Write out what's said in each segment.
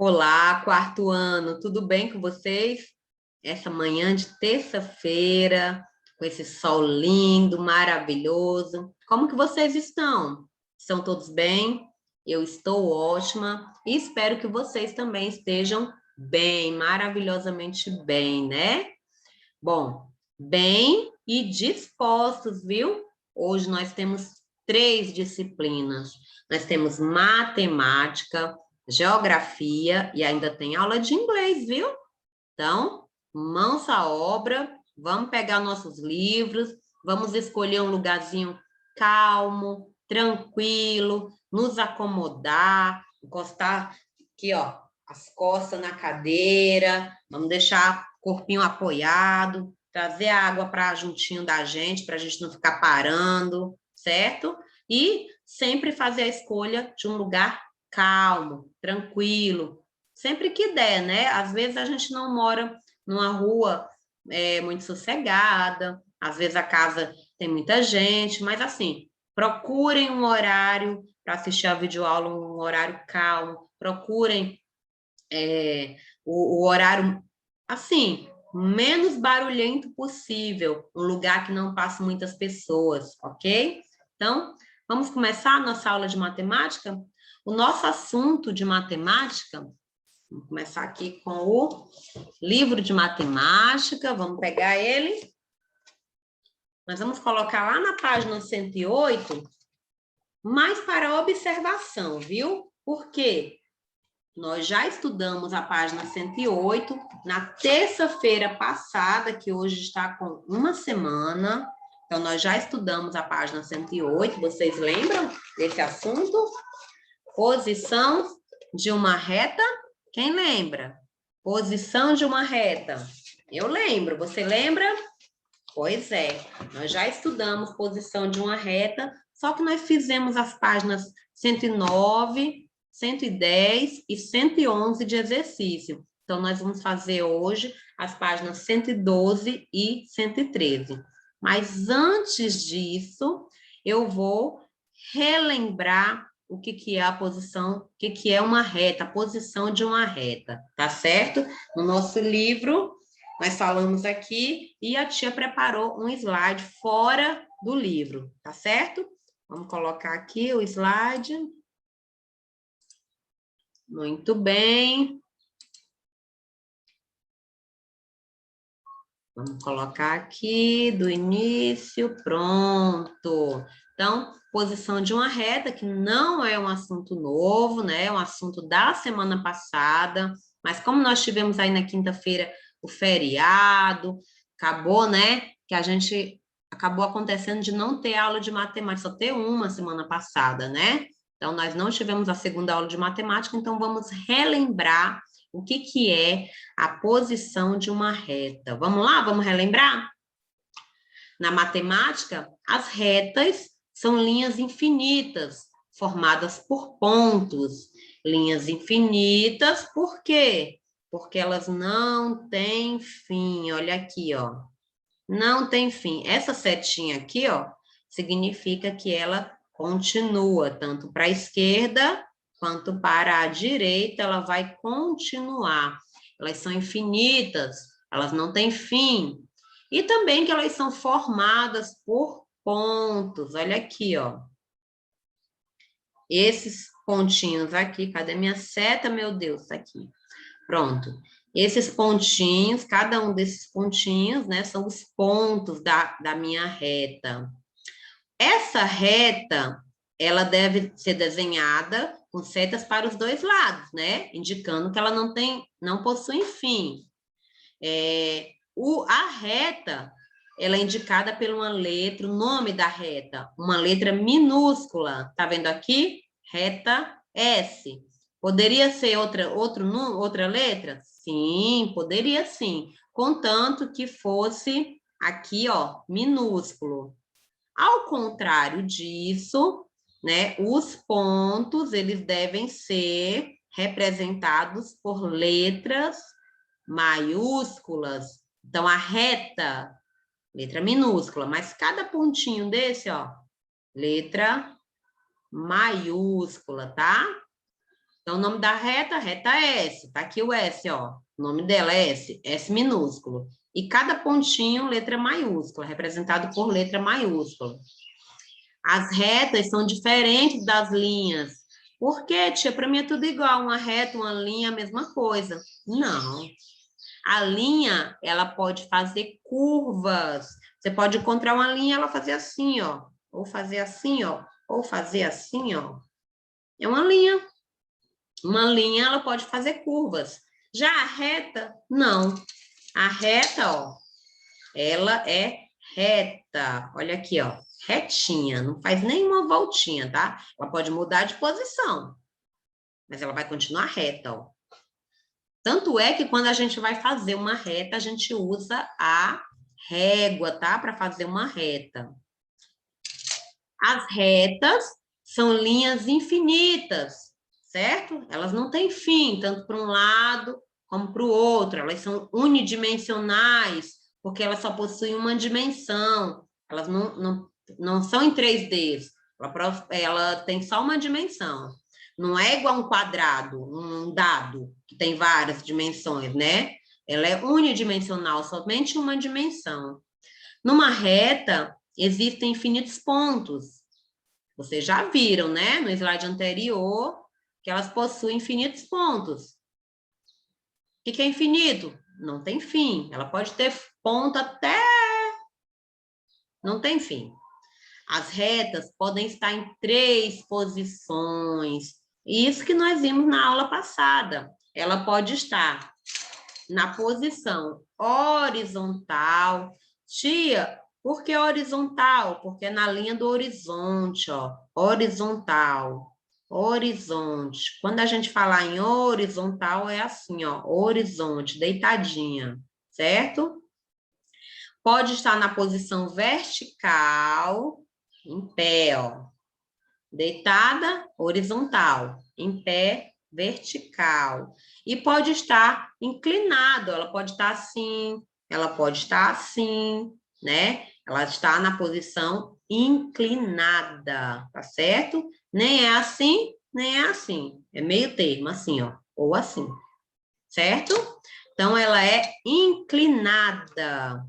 Olá, quarto ano, tudo bem com vocês? Essa manhã de terça-feira, com esse sol lindo, maravilhoso. Como que vocês estão? Estão todos bem? Eu estou ótima e espero que vocês também estejam bem, maravilhosamente bem, né? Bom, bem e dispostos, viu? Hoje nós temos três disciplinas. Nós temos matemática, geografia e ainda tem aula de inglês, viu? Então, mãos à obra, vamos pegar nossos livros, vamos escolher um lugarzinho calmo, tranquilo, nos acomodar, encostar aqui, ó, as costas na cadeira, vamos deixar o corpinho apoiado, trazer a água para juntinho da gente, para a gente não ficar parando, certo? E sempre fazer a escolha de um lugar calmo, tranquilo, sempre que der, né? Às vezes a gente não mora numa rua muito sossegada, às vezes a casa tem muita gente, mas assim, procurem um horário para assistir a videoaula, um horário calmo, procurem o horário, assim, menos barulhento possível, um lugar que não passe muitas pessoas, ok? Então, vamos começar a nossa aula de matemática? O nosso assunto de matemática. Vamos começar aqui com o livro de matemática, vamos pegar ele. Nós vamos colocar lá na página 108, mais para observação, viu? Por quê? Nós já estudamos a página 108 na terça-feira passada, que hoje está com uma semana. Então, nós já estudamos a página 108. Vocês lembram desse assunto? Posição de uma reta. Quem lembra? Posição de uma reta. Eu lembro. Você lembra? Pois é. Nós já estudamos posição de uma reta, só que nós fizemos as páginas 109, 110 e 111 de exercício. Então, nós vamos fazer hoje as páginas 112 e 113. Mas antes disso, eu vou relembrar o que é a posição, o que é uma reta, a posição de uma reta, tá certo? No nosso livro, nós falamos aqui e a tia preparou um slide fora do livro, tá certo? Vamos colocar aqui o slide. Muito bem. Vamos colocar aqui do início, pronto. Então, posição de uma reta, que não é um assunto novo, né? É um assunto da semana passada, mas como nós tivemos aí na quinta-feira o feriado, acabou, né? Que a gente acabou acontecendo de não ter aula de matemática, só ter uma semana passada, né? Então, nós não tivemos a segunda aula de matemática, então vamos relembrar o que é a posição de uma reta. Vamos lá? Vamos relembrar? Na matemática, as retas são linhas infinitas, formadas por pontos. Linhas infinitas, por quê? Porque elas não têm fim. Olha aqui, ó. Não tem fim. Essa setinha aqui, ó, significa que ela continua, tanto para a esquerda quanto para a direita, ela vai continuar. Elas são infinitas, elas não têm fim. E também que elas são formadas por pontos. Olha aqui, ó. Esses pontinhos aqui, cadê minha seta, meu Deus? Tá aqui. Pronto. Esses pontinhos, cada um desses pontinhos, né, são os pontos da minha reta. Essa reta, ela deve ser desenhada com setas para os dois lados, né? Indicando que ela não possui fim. A reta, ela é indicada por uma letra, o nome da reta, uma letra minúscula. Tá vendo aqui? Reta S. Poderia ser outra letra? Sim, poderia sim. Contanto que fosse aqui, ó, minúsculo. Ao contrário disso, né, os pontos, eles devem ser representados por letras maiúsculas. Então, a reta, letra minúscula, mas cada pontinho desse, ó, letra maiúscula, tá? Então, o nome da reta, reta S. Tá aqui o S, ó. O nome dela é S, S minúsculo. E cada pontinho, letra maiúscula, representado por letra maiúscula. As retas são diferentes das linhas. Por quê, tia? Para mim é tudo igual. Uma reta, uma linha, a mesma coisa. Não. A linha, ela pode fazer curvas. Você pode encontrar uma linha e ela fazer assim, ó. Ou fazer assim, ó. Ou fazer assim, ó. É uma linha. Uma linha, ela pode fazer curvas. Já a reta, não. A reta, ó, ela é reta. Olha aqui, ó. Retinha. Não faz nenhuma voltinha, tá? Ela pode mudar de posição. Mas ela vai continuar reta, ó. Tanto é que quando a gente vai fazer uma reta, a gente usa a régua, tá? Para fazer uma reta. As retas são linhas infinitas, certo? Elas não têm fim, tanto para um lado como para o outro. Elas são unidimensionais, porque elas só possuem uma dimensão. Elas não são em 3D. Ela tem só uma dimensão. Não é igual um quadrado, um dado, que tem várias dimensões, né? Ela é unidimensional, somente uma dimensão. Numa reta, existem infinitos pontos. Vocês já viram, né? No slide anterior, que elas possuem infinitos pontos. O que é infinito? Não tem fim. Ela pode ter ponto até... Não tem fim. As retas podem estar em 3 posições. Isso que nós vimos na aula passada. Ela pode estar na posição horizontal. Tia, por que horizontal? Porque é na linha do horizonte, ó. Horizontal. Horizonte. Quando a gente falar em horizontal, é assim, ó. Horizonte, deitadinha, certo? Pode estar na posição vertical, em pé, ó. Deitada, horizontal. Em pé, vertical. E pode estar inclinado, ela pode estar assim, ela pode estar assim, né? Ela está na posição inclinada, tá certo? Nem é assim, nem é assim. É meio termo, assim, ó, ou assim, certo? Então, ela é inclinada,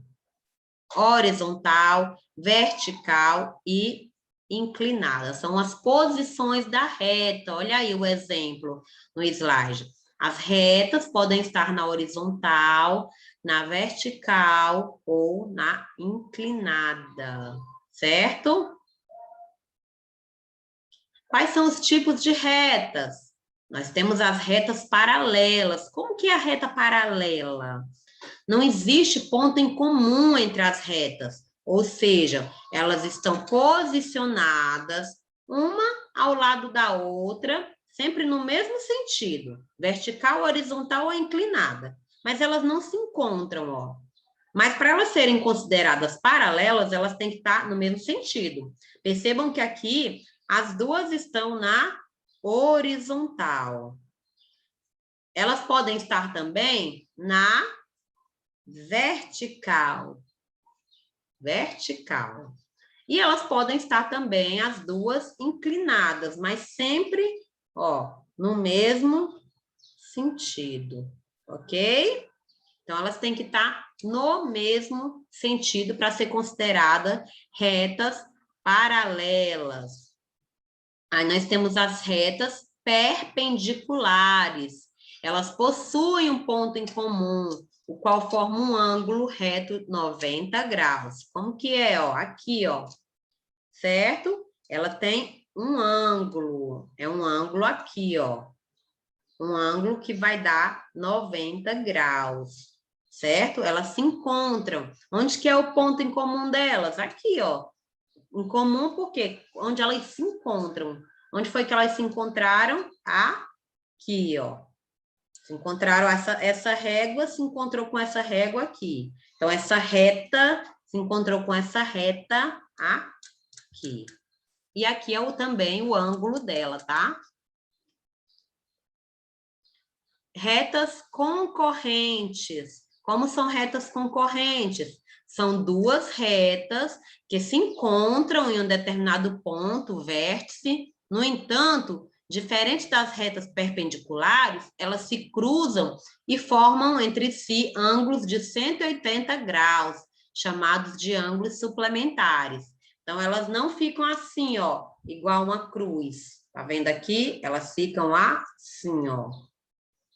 horizontal, vertical e inclinada. São as posições da reta. Olha aí o exemplo no slide. As retas podem estar na horizontal, na vertical ou na inclinada, certo? Quais são os tipos de retas? Nós temos as retas paralelas. Como que é a reta paralela? Não existe ponto em comum entre as retas, ou seja, elas estão posicionadas uma ao lado da outra, sempre no mesmo sentido, vertical, horizontal ou inclinada, mas elas não se encontram, ó. Mas para elas serem consideradas paralelas, elas têm que estar no mesmo sentido. Percebam que aqui as duas estão na horizontal. Elas podem estar também na vertical. Vertical. E elas podem estar também as duas inclinadas, mas sempre, ó, no mesmo sentido, ok? Então, elas têm que estar no mesmo sentido para ser considerada retas paralelas. Aí nós temos as retas perpendiculares. Elas possuem um ponto em comum, o qual forma um ângulo reto 90 graus. Como que é, ó? Aqui, ó. Certo? Ela tem um ângulo. É um ângulo aqui, ó. Um ângulo que vai dar 90 graus. Certo? Elas se encontram. Onde que é o ponto em comum delas? Aqui, ó. Em comum porque onde elas se encontram. Onde foi que elas se encontraram? Aqui, ó. Se encontraram, essa régua se encontrou com essa régua aqui. Então, essa reta se encontrou com essa reta aqui. E aqui é também o ângulo dela, tá? Retas concorrentes. Como são retas concorrentes? São duas retas que se encontram em um determinado ponto, vértice, no entanto, diferente das retas perpendiculares, elas se cruzam e formam entre si ângulos de 180 graus, chamados de ângulos suplementares. Então, elas não ficam assim, ó, igual uma cruz. Tá vendo aqui? Elas ficam assim, ó.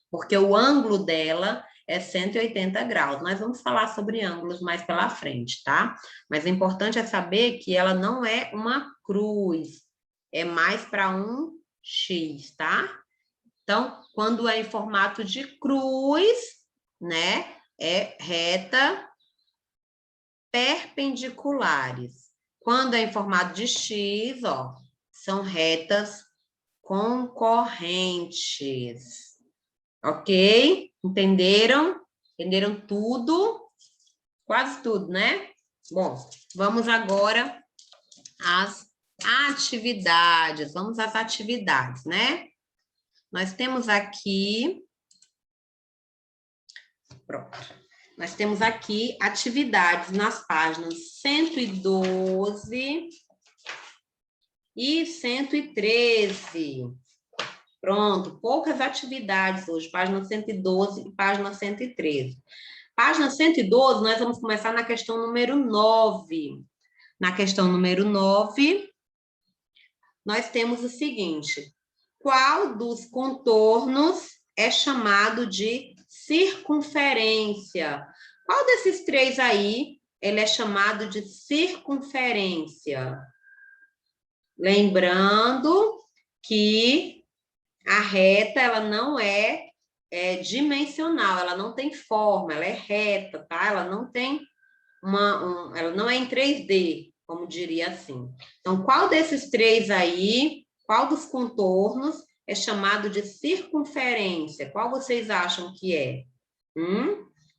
Porque o ângulo dela é 180 graus. Nós vamos falar sobre ângulos mais pela frente, tá? Mas o importante é saber que ela não é uma cruz. É mais para um X, tá? Então, quando é em formato de cruz, né? É reta perpendiculares. Quando é em formato de X, ó, são retas concorrentes. Ok? Entenderam? Entenderam tudo? Quase tudo, né? Bom, vamos agora às atividades. Vamos às atividades, né? Nós temos aqui... Pronto. Nós temos aqui atividades nas páginas 112 e 113. Pronto, poucas atividades hoje, página 112 e página 113. Página 112, nós vamos começar na questão número 9. Na questão número 9, nós temos o seguinte: qual dos contornos é chamado de circunferência? Qual desses três aí, ele é chamado de circunferência? Lembrando que a reta, ela não é dimensional, ela não tem forma, ela é reta, tá? Ela não tem ela não é em 3D, como diria assim. Então, qual desses três aí, qual dos contornos é chamado de circunferência? Qual vocês acham que é?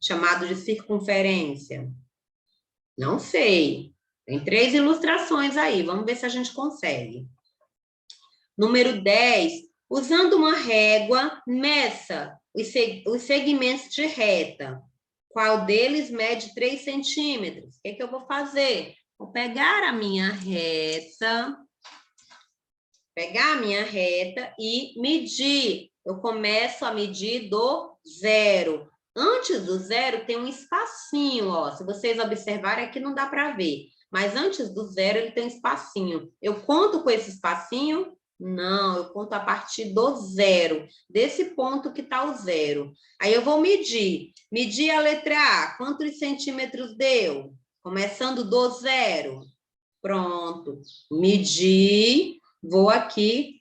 Chamado de circunferência? Não sei. Tem 3 ilustrações aí, vamos ver se a gente consegue. Número 10, usando uma régua, meça os segmentos de reta. Qual deles mede 3 centímetros? O que eu vou fazer? Vou pegar a minha reta, e medir. Eu começo a medir do 0. Antes do 0 tem um espacinho, ó. Se vocês observarem aqui não dá para ver. Mas antes do 0 ele tem um espacinho. Eu conto com esse espacinho? Não, eu conto a partir do 0. Desse ponto que está o 0. Aí eu vou medir. Medir a letra A. Quantos centímetros deu? Começando do 0. Pronto. Medi. Vou aqui.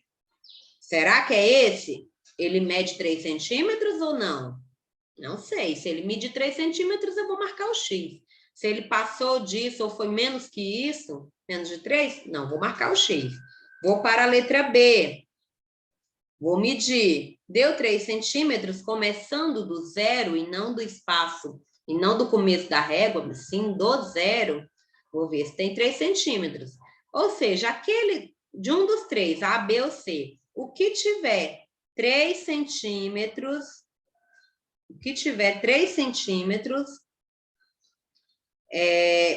Será que é esse? Ele mede 3 centímetros ou não? Não sei. Se ele medir 3 centímetros, eu vou marcar o X. Se ele passou disso ou foi menos que isso, menos de 3, não, vou marcar o X. Vou para a letra B. Vou medir. Deu 3 centímetros, começando do 0 e não do espaço, e não do começo da régua, mas sim do 0. Vou ver se tem 3 centímetros. Ou seja, aquele de um dos três, A, B ou C, o que tiver 3 centímetros,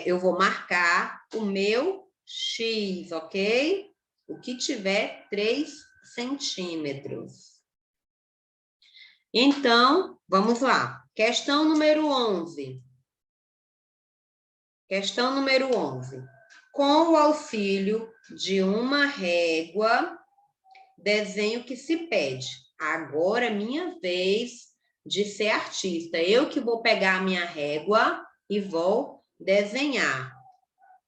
eu vou marcar o meu X, ok? O que tiver 3 centímetros. Então, vamos lá. Questão número 11. Questão número 11. Com o auxílio de uma régua, desenho que se pede. Agora é minha vez de ser artista. Eu que vou pegar a minha régua e vou desenhar.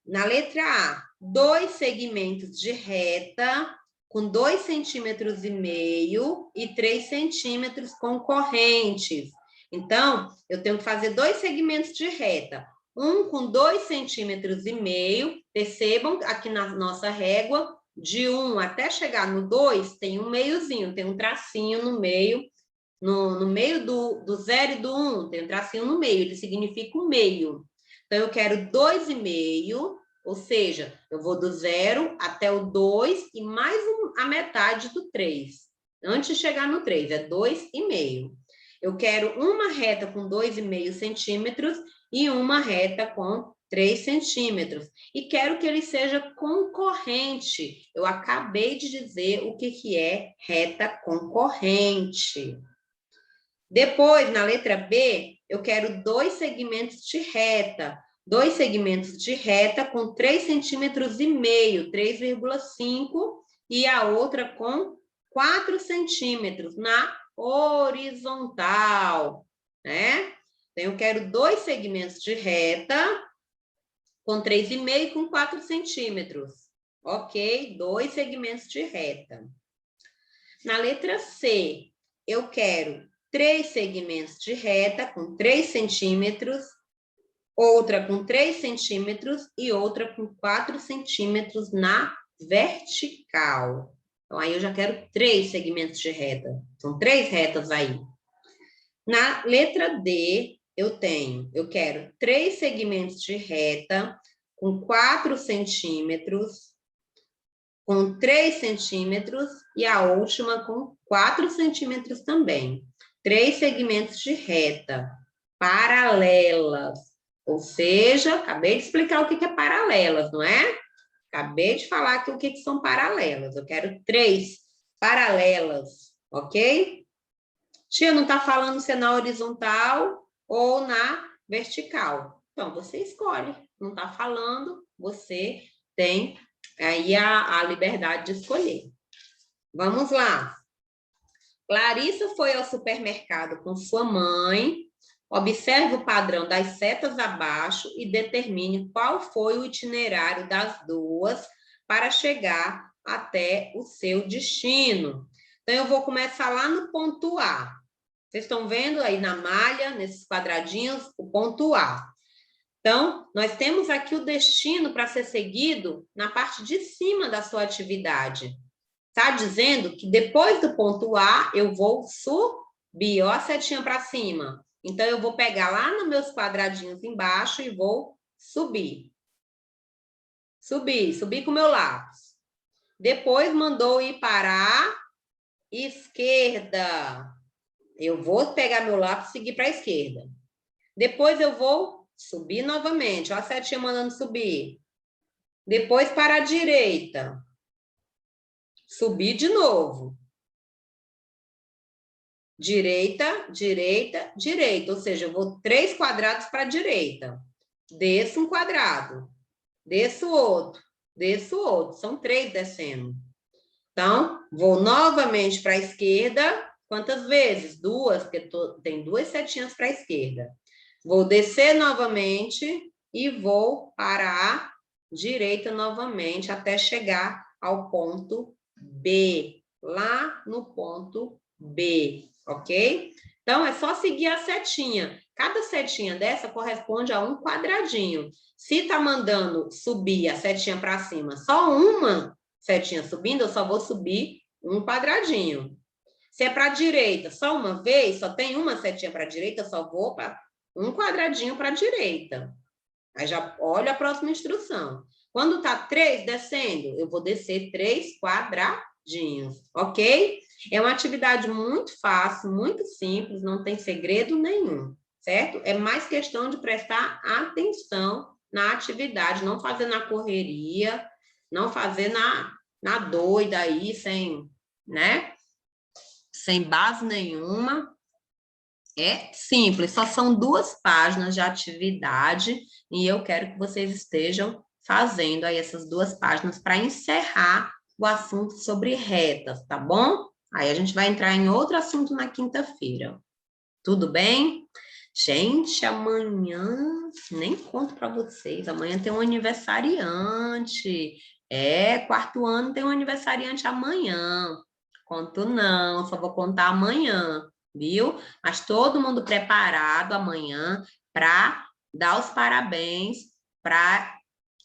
Na letra A, 2 segmentos de reta com 2,5 centímetros e 3 centímetros concorrentes. Então, eu tenho que fazer 2 segmentos de reta. Um com 2,5 centímetros. Percebam aqui na nossa régua, de 1 até chegar no 2, tem um meiozinho, tem um tracinho no meio. No meio do 0 e do 1, tem um tracinho no meio, ele significa o meio. Então, eu quero 2,5, ou seja, eu vou do 0 até o 2 e mais a metade do 3. Antes de chegar no 3, é 2,5. Eu quero uma reta com 2,5 centímetros e uma reta com 3 centímetros. E quero que ele seja concorrente. Eu acabei de dizer o que é reta concorrente. Depois, na letra B, eu quero 2 segmentos de reta. 2 segmentos de reta com 3,5 centímetros, 3,5, e a outra com 4 centímetros na horizontal, né? Então, eu quero 2 segmentos de reta com 3,5 e com 4 centímetros. Ok? 2 segmentos de reta. Na letra C, eu quero 3 segmentos de reta com 3 centímetros, outra com 3 centímetros e outra com 4 centímetros na vertical. Então, aí eu já quero 3 segmentos de reta. São 3 retas aí. Na letra D, eu quero 3 segmentos de reta com 4 centímetros, com 3 centímetros e a última com 4 centímetros também. 3 segmentos de reta paralelas, ou seja, acabei de explicar o que é paralelas, não é? Acabei de falar aqui o que são paralelas. Eu quero 3 paralelas, ok? Tia, não está falando se é na horizontal ou na vertical. Então, você escolhe. Não está falando, você tem aí a liberdade de escolher. Vamos lá. Clarissa foi ao supermercado com sua mãe. Observe o padrão das setas abaixo e determine qual foi o itinerário das duas para chegar até o seu destino. Então, eu vou começar lá no ponto A. Vocês estão vendo aí na malha, nesses quadradinhos, o ponto A. Então, nós temos aqui o destino para ser seguido na parte de cima da sua atividade. Está dizendo que depois do ponto A, eu vou subir, ó a setinha para cima. Então, eu vou pegar lá nos meus quadradinhos embaixo e vou subir. Subir com o meu lápis. Depois, mandou ir para a esquerda. Eu vou pegar meu lápis e seguir para a esquerda. Depois, eu vou subir novamente. Ó a setinha mandando subir. Depois, para a direita. Subir de novo. Direita, direita, direita. Ou seja, eu vou 3 quadrados para a direita. Desço um quadrado. Desço outro. Desço outro. São 3 descendo. Então, vou novamente para a esquerda. Quantas vezes? 2, porque tem 2 setinhas para a esquerda. Vou descer novamente e vou para a direita novamente até chegar ao ponto B. Lá no ponto B. Ok? Então, é só seguir a setinha. Cada setinha dessa corresponde a um quadradinho. Se está mandando subir a setinha para cima, só uma setinha subindo, eu só vou subir um quadradinho. Se é para a direita, só uma vez, só tem uma setinha para a direita, eu só vou para um quadradinho para a direita. Aí já olha a próxima instrução. Quando está 3 descendo, eu vou descer 3 quadradinhos, ok? É uma atividade muito fácil, muito simples, não tem segredo nenhum, certo? É mais questão de prestar atenção na atividade, não fazer na correria, não fazer na doida aí, sem, né? Sem base nenhuma. É simples, só são 2 páginas de atividade e eu quero que vocês estejam fazendo aí essas 2 páginas para encerrar o assunto sobre retas, tá bom? Aí a gente vai entrar em outro assunto na quinta-feira. Tudo bem? Gente, amanhã, nem conto para vocês, amanhã tem um aniversariante. É, 4º ano tem um aniversariante amanhã. Conto não, só vou contar amanhã, viu? Mas todo mundo preparado amanhã para dar os parabéns para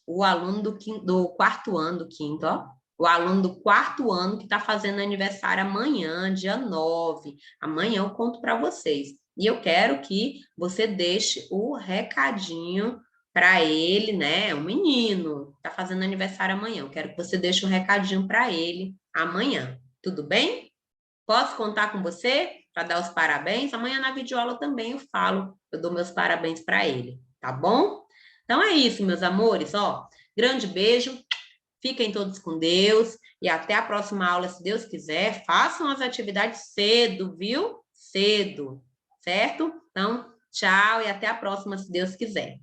o aluno do 4º ano, do 5º, ó. O aluno do 4º ano que está fazendo aniversário amanhã, dia 9. Amanhã eu conto para vocês. E eu quero que você deixe o recadinho para ele, né? O menino está fazendo aniversário amanhã. Eu quero que você deixe um recadinho para ele amanhã. Tudo bem? Posso contar com você para dar os parabéns? Amanhã na videoaula também eu dou meus parabéns para ele, tá bom? Então é isso, meus amores, ó. Grande beijo, fiquem todos com Deus e até a próxima aula, se Deus quiser. Façam as atividades cedo, viu? Cedo, certo? Então, tchau e até a próxima, se Deus quiser.